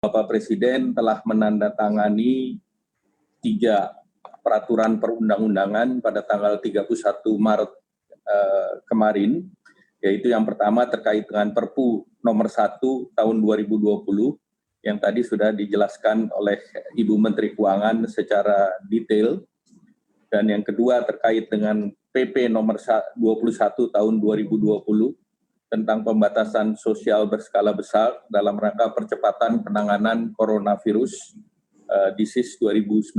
Bapak Presiden telah menandatangani 3 peraturan perundang-undangan pada tanggal 31 Maret kemarin, yaitu yang pertama terkait dengan Perpu nomor 1 tahun 2020 yang tadi sudah dijelaskan oleh Ibu Menteri Keuangan secara detail, dan yang kedua terkait dengan PP nomor 21 tahun 2020 tentang pembatasan sosial berskala besar dalam rangka percepatan penanganan coronavirus disease 2019,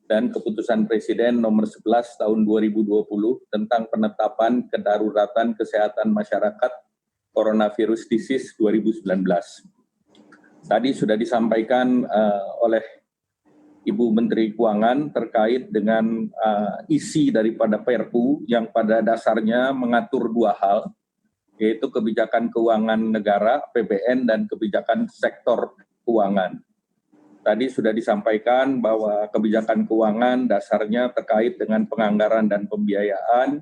dan keputusan Presiden nomor 11 tahun 2020 tentang penetapan kedaruratan kesehatan masyarakat coronavirus disease 2019. Tadi sudah disampaikan oleh Ibu Menteri Keuangan terkait dengan isi daripada Perpu yang pada dasarnya mengatur 2 hal, yaitu kebijakan keuangan negara, APBN, dan kebijakan sektor keuangan. Tadi sudah disampaikan bahwa kebijakan keuangan dasarnya terkait dengan penganggaran dan pembiayaan,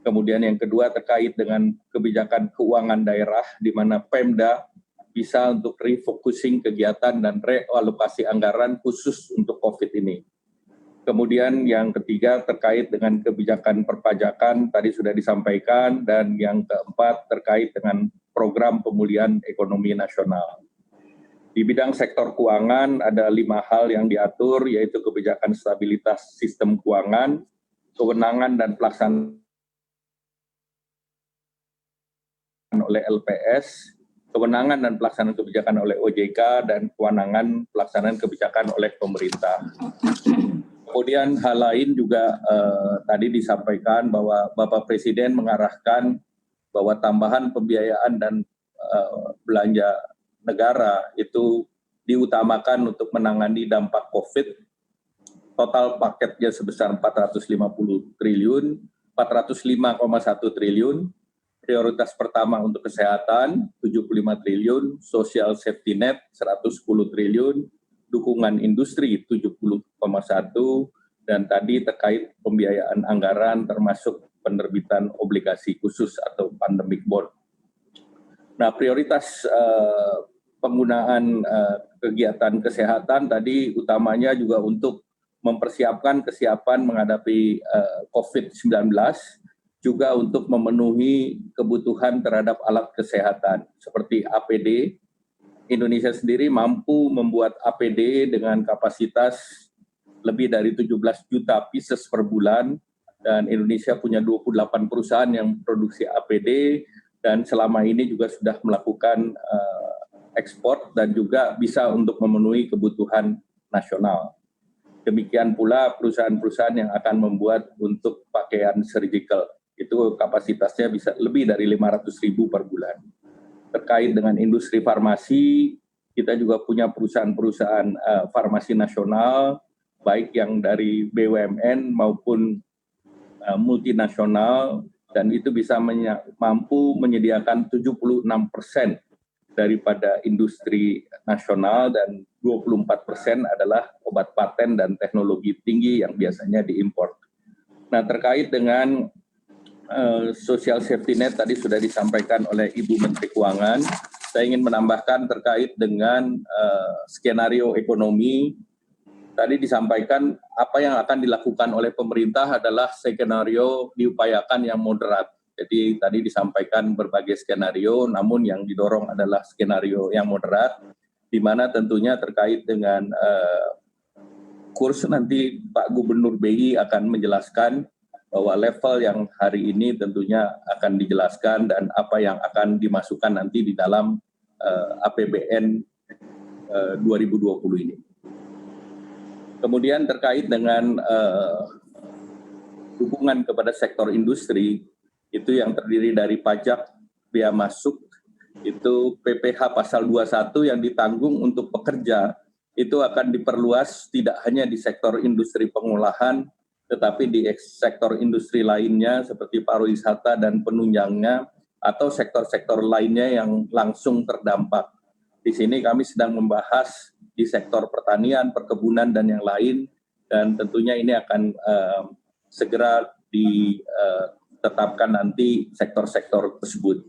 kemudian yang kedua terkait dengan kebijakan keuangan daerah, di mana Pemda bisa untuk refocusing kegiatan dan realokasi anggaran khusus untuk COVID ini. Kemudian yang ketiga terkait dengan kebijakan perpajakan tadi sudah disampaikan, dan yang keempat terkait dengan program pemulihan ekonomi nasional. Di bidang sektor keuangan ada 5 hal yang diatur, yaitu kebijakan stabilitas sistem keuangan, kewenangan dan pelaksanaan oleh LPS, kewenangan dan pelaksanaan kebijakan oleh OJK, dan kewenangan pelaksanaan kebijakan oleh pemerintah. Kemudian hal lain juga tadi disampaikan bahwa Bapak Presiden mengarahkan bahwa tambahan pembiayaan dan belanja negara itu diutamakan untuk menangani dampak COVID. Total paketnya sebesar 450 triliun, 405,1 triliun. Prioritas pertama untuk kesehatan 75 triliun, social safety net 110 triliun, dukungan industri 70,1, dan tadi terkait pembiayaan anggaran termasuk penerbitan obligasi khusus atau pandemic bond. Nah, prioritas penggunaan kegiatan kesehatan tadi utamanya juga untuk mempersiapkan kesiapan menghadapi COVID-19, juga untuk memenuhi kebutuhan terhadap alat kesehatan seperti APD. Indonesia sendiri mampu membuat APD dengan kapasitas lebih dari 17 juta pieces per bulan, dan Indonesia punya 28 perusahaan yang produksi APD, dan selama ini juga sudah melakukan ekspor dan juga bisa untuk memenuhi kebutuhan nasional. Demikian pula perusahaan-perusahaan yang akan membuat untuk pakaian surgical, itu kapasitasnya bisa lebih dari 500.000 per bulan. Terkait dengan industri farmasi, kita juga punya perusahaan-perusahaan farmasi nasional, baik yang dari BUMN maupun multinasional, dan itu bisa mampu menyediakan 76% daripada industri nasional, dan 24% adalah obat paten dan teknologi tinggi yang biasanya diimpor. Nah, terkait dengan social safety net tadi sudah disampaikan oleh Ibu Menteri Keuangan. Saya ingin menambahkan terkait dengan skenario ekonomi. Tadi disampaikan apa yang akan dilakukan oleh pemerintah adalah skenario diupayakan yang moderat. Jadi tadi disampaikan berbagai skenario, namun yang didorong adalah skenario yang moderat, di mana tentunya terkait dengan kurs nanti Pak Gubernur BI akan menjelaskan bahwa level yang hari ini tentunya akan dijelaskan dan apa yang akan dimasukkan nanti di dalam APBN 2020 ini. Kemudian terkait dengan dukungan kepada sektor industri, itu yang terdiri dari pajak bea masuk, itu PPh pasal 21 yang ditanggung untuk pekerja, itu akan diperluas tidak hanya di sektor industri pengolahan, tetapi di sektor industri lainnya seperti pariwisata dan penunjangnya, atau sektor-sektor lainnya yang langsung terdampak. Di sini kami sedang membahas di sektor pertanian, perkebunan, dan yang lain, dan tentunya ini akan segera ditetapkan nanti sektor-sektor tersebut.